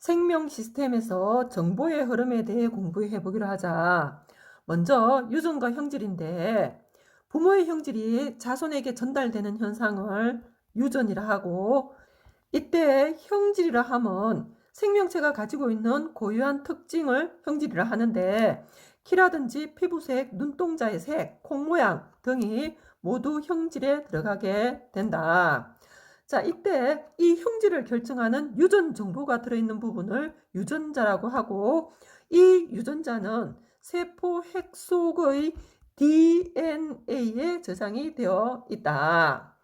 생명 시스템에서 정보의 흐름에 대해 공부해 보기로 하자. 먼저 유전과 형질인데 부모의 형질이 자손에게 전달되는 현상을 유전이라 하고, 이때 형질이라 함은 생명체가 가지고 있는 고유한 특징을 형질이라 하는데, 키라든지 피부색, 눈동자의 색, 콩 모양 등이 모두 형질에 들어가게 된다. 자, 이때 이 형질을 결정하는 유전 정보가 들어있는 부분을 유전자라고 하고, 이 유전자는 세포 핵 속의 DNA에 저장이 되어 있다.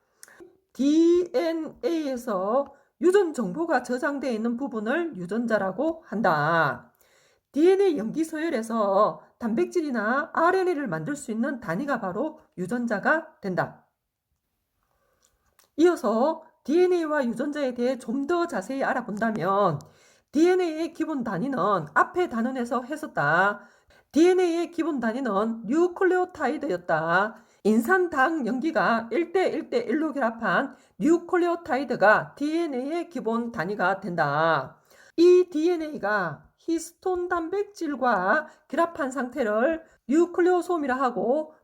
DNA에서 유전 정보가 저장되어 있는 부분을 유전자라고 한다. DNA 염기 서열에서 단백질이나 RNA를 만들 수 있는 단위가 바로 유전자가 된다. 이어서 DNA와 유전자에 대해 좀 더 자세히 알아본다면, DNA의 기본 단위는 앞의 단원에서 했었다. DNA의 기본 단위는 뉴클레오타이드였다. 인산당 염기가 1대1대1로 결합한 뉴클레오타이드가 DNA의 기본 단위가 된다. 이 DNA가 히스톤 단백질과 결합한 상태를 뉴클레오솜이라 하고,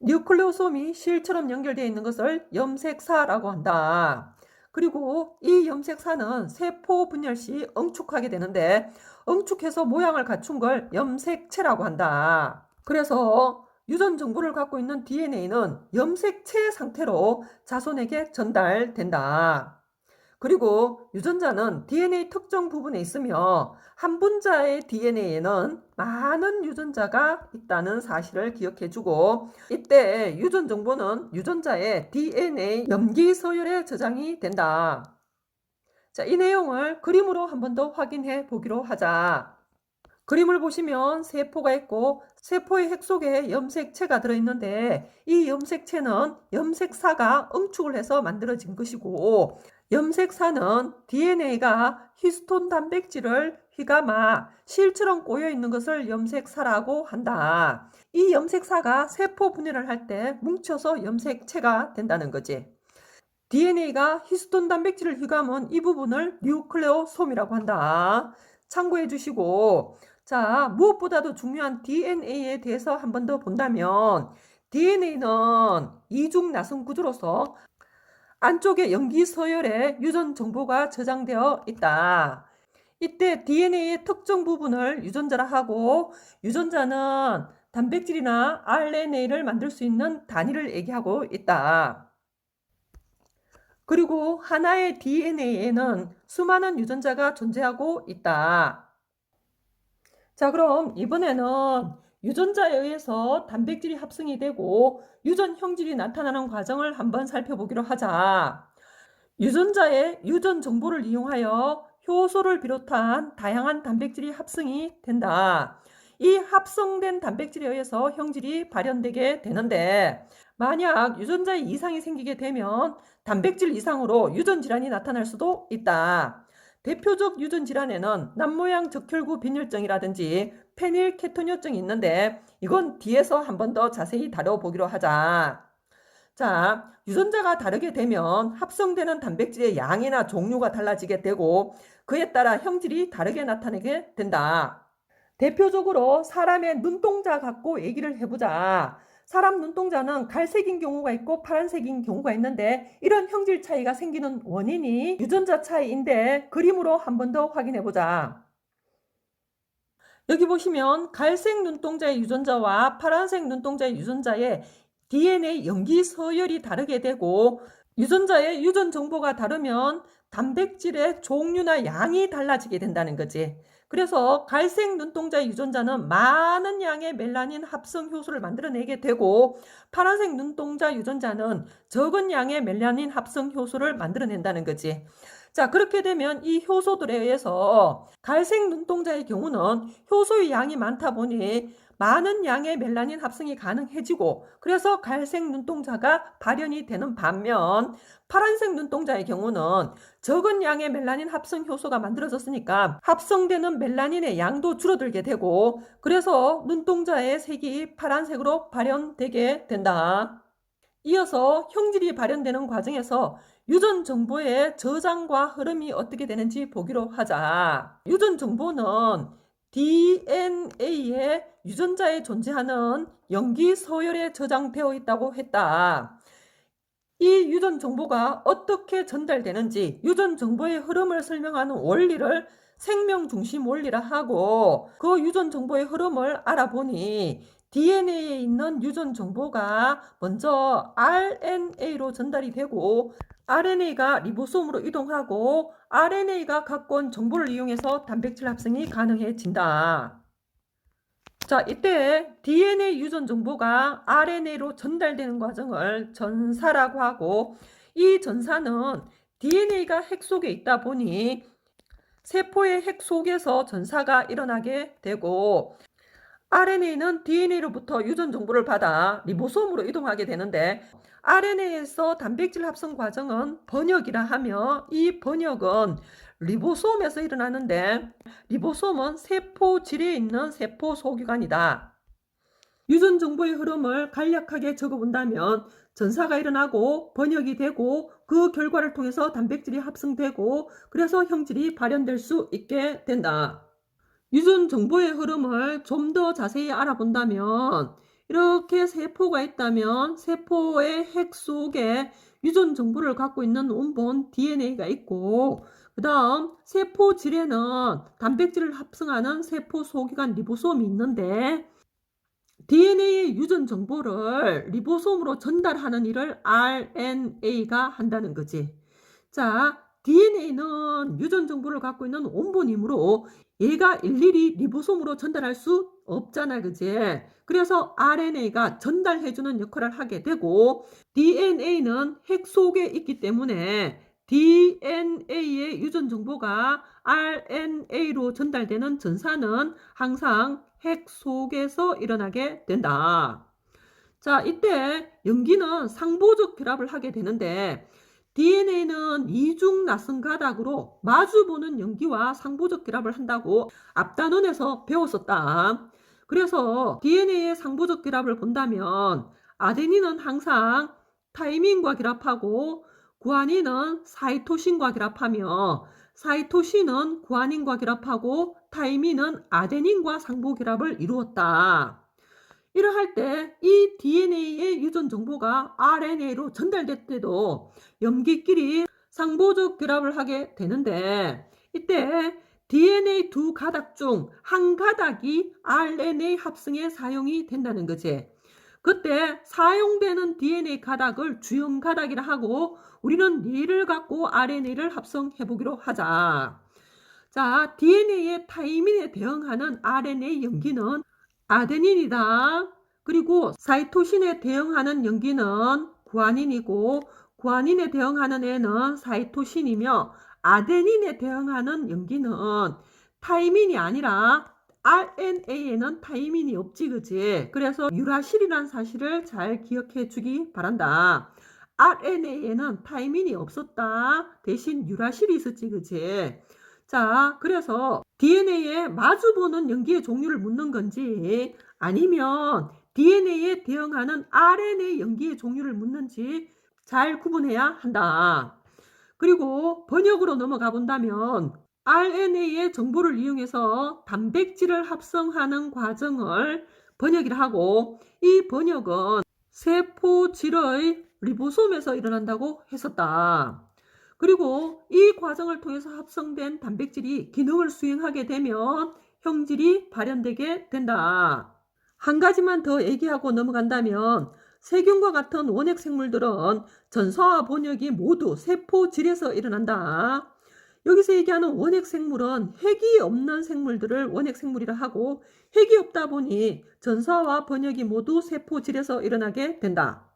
뉴클레오솜이 실처럼 연결되어 있는 것을 염색사라고 한다. 그리고 이 염색사는 세포 분열 시 응축하게 되는데, 응축해서 모양을 갖춘 걸 염색체라고 한다. 그래서 유전 정보를 갖고 있는 DNA는 염색체 상태로 자손에게 전달된다. 그리고 유전자는 DNA 특정 부분에 있으며 한 분자의 DNA에는 많은 유전자가 있다는 사실을 기억해주고, 이때 유전 정보는 유전자의 DNA 염기 서열에 저장이 된다. 자, 이 내용을 그림으로 한 번 더 확인해 보기로 하자. 그림을 보시면 세포가 있고 세포의 핵 속에 염색체가 들어있는데, 이 염색체는 염색사가 응축을 해서 만들어진 것이고, 염색사는 DNA가 히스톤 단백질을 휘감아 실처럼 꼬여있는 것을 염색사라고 한다. 이 염색사가 세포 분열을 할 때 뭉쳐서 염색체가 된다는 거지. DNA가 히스톤 단백질을 휘감은 이 부분을 뉴클레오솜이라고 한다. 참고해 주시고, 자, 무엇보다도 중요한 DNA에 대해서 한 번 더 본다면, DNA는 이중 나선 구조로서 안쪽에 염기 서열에 유전 정보가 저장되어 있다. 이때 DNA의 특정 부분을 유전자라 하고, 유전자는 단백질이나 RNA를 만들 수 있는 단위를 얘기하고 있다. 그리고 하나의 DNA에는 수많은 유전자가 존재하고 있다. 자, 그럼 이번에는 유전자에 의해서 단백질이 합성이 되고 유전 형질이 나타나는 과정을 한번 살펴보기로 하자. 유전자의 유전 정보를 이용하여 효소를 비롯한 다양한 단백질이 합성이 된다. 이 합성된 단백질에 의해서 형질이 발현되게 되는데, 만약 유전자에 이상이 생기게 되면 단백질 이상으로 유전 질환이 나타날 수도 있다. 대표적 유전 질환에는 남모양 적혈구 빈혈증이라든지 페닐케토뇨증이 있는데, 이건 뒤에서 한 번 더 자세히 다뤄보기로 하자. 자, 유전자가 다르게 되면 합성되는 단백질의 양이나 종류가 달라지게 되고, 그에 따라 형질이 다르게 나타나게 된다. 대표적으로 사람의 눈동자 갖고 얘기를 해보자. 사람 눈동자는 갈색인 경우가 있고 파란색인 경우가 있는데, 이런 형질 차이가 생기는 원인이 유전자 차이인데, 그림으로 한 번 더 확인해 보자. 여기 보시면 갈색 눈동자의 유전자와 파란색 눈동자의 유전자의 DNA 염기 서열이 다르게 되고, 유전자의 유전 정보가 다르면 단백질의 종류나 양이 달라지게 된다는 거지. 그래서 갈색 눈동자의 유전자는 많은 양의 멜라닌 합성 효소를 만들어내게 되고, 파란색 눈동자 유전자는 적은 양의 멜라닌 합성 효소를 만들어낸다는 거지. 자, 그렇게 되면 이 효소들에 의해서 갈색 눈동자의 경우는 효소의 양이 많다 보니 많은 양의 멜라닌 합성이 가능해지고, 그래서 갈색 눈동자가 발현이 되는 반면, 파란색 눈동자의 경우는 적은 양의 멜라닌 합성 효소가 만들어졌으니까 합성되는 멜라닌의 양도 줄어들게 되고, 그래서 눈동자의 색이 파란색으로 발현되게 된다. 이어서 형질이 발현되는 과정에서 유전 정보의 저장과 흐름이 어떻게 되는지 보기로 하자. 유전 정보는 DNA에 유전자에 존재하는 염기 서열에 저장되어 있다고 했다. 이 유전 정보가 어떻게 전달되는지 유전 정보의 흐름을 설명하는 원리를 생명 중심 원리라 하고, 그 유전 정보의 흐름을 알아보니 DNA에 있는 유전 정보가 먼저 RNA로 전달이 되고, RNA가 리보솜으로 이동하고, RNA가 갖고 온 정보를 이용해서 단백질 합성이 가능해진다. 자, 이때 DNA 유전 정보가 RNA로 전달되는 과정을 전사라고 하고, 이 전사는 DNA가 핵 속에 있다 보니 세포의 핵 속에서 전사가 일어나게 되고, RNA는 DNA로부터 유전 정보를 받아 리보솜으로 이동하게 되는데, RNA에서 단백질 합성 과정은 번역이라 하며, 이 번역은 리보솜에서 일어나는데, 리보솜은 세포질에 있는 세포 소기관이다. 유전 정보의 흐름을 간략하게 적어본다면 전사가 일어나고 번역이 되고, 그 결과를 통해서 단백질이 합성되고, 그래서 형질이 발현될 수 있게 된다. 유전 정보의 흐름을 좀 더 자세히 알아본다면, 이렇게 세포가 있다면 세포의 핵 속에 유전 정보를 갖고 있는 원본 DNA가 있고, 그 다음 세포질에는 단백질을 합성하는 세포 소기관 리보솜이 있는데, DNA의 유전 정보를 리보솜으로 전달하는 일을 RNA가 한다는 거지. 자, DNA는 유전 정보를 갖고 있는 원본이므로 얘가 일일이 리보솜으로 전달할 수 없잖아, 그지? 그래서 RNA가 전달해주는 역할을 하게 되고, DNA는 핵 속에 있기 때문에 DNA의 유전 정보가 RNA로 전달되는 전사는 항상 핵 속에서 일어나게 된다. 자, 이때 염기는 상보적 결합을 하게 되는데, DNA는 이중 나선 가닥으로 마주보는 염기와 상보적 결합을 한다고 앞단원에서 배웠었다. 그래서 DNA의 상보적 결합을 본다면 아데닌은 항상 타이민과 결합하고, 구아닌은 사이토신과 결합하며, 사이토신은 구아닌과 결합하고, 타이민은 아데닌과 상보 결합을 이루었다. 이러할 때 이 DNA의 유전 정보가 RNA로 전달될 때도 염기끼리 상보적 결합을 하게 되는데, 이때 DNA 두 가닥 중 한 가닥이 RNA 합성에 사용이 된다는 거지. 그때 사용되는 DNA 가닥을 주형 가닥이라 하고, 우리는 얘를 갖고 RNA를 합성해 보기로 하자. 자, DNA의 타이민에 대응하는 RNA 염기는 아데닌이다. 그리고 사이토신에 대응하는 염기는 구아닌이고, 구아닌에 대응하는 애는 사이토신이며, 아데닌에 대응하는 염기는 타이민이 아니라 RNA에는 타이민이 없지, 그지? 그래서 유라실이란 사실을 잘 기억해 주기 바란다. RNA에는 타이민이 없었다. 대신 유라실이 있었지, 그지? 자, 그래서 DNA에 마주보는 염기의 종류를 묻는 건지, 아니면 DNA에 대응하는 RNA 염기의 종류를 묻는지 잘 구분해야 한다. 그리고 번역으로 넘어가 본다면 RNA의 정보를 이용해서 단백질을 합성하는 과정을 번역이라 하고, 이 번역은 세포질의 리보솜에서 일어난다고 했었다. 그리고 이 과정을 통해서 합성된 단백질이 기능을 수행하게 되면 형질이 발현되게 된다. 한 가지만 더 얘기하고 넘어간다면, 세균과 같은 원핵 생물들은 전사와 번역이 모두 세포질에서 일어난다. 여기서 얘기하는 원핵 생물은 핵이 없는 생물들을 원핵 생물이라 하고, 핵이 없다 보니 전사와 번역이 모두 세포질에서 일어나게 된다.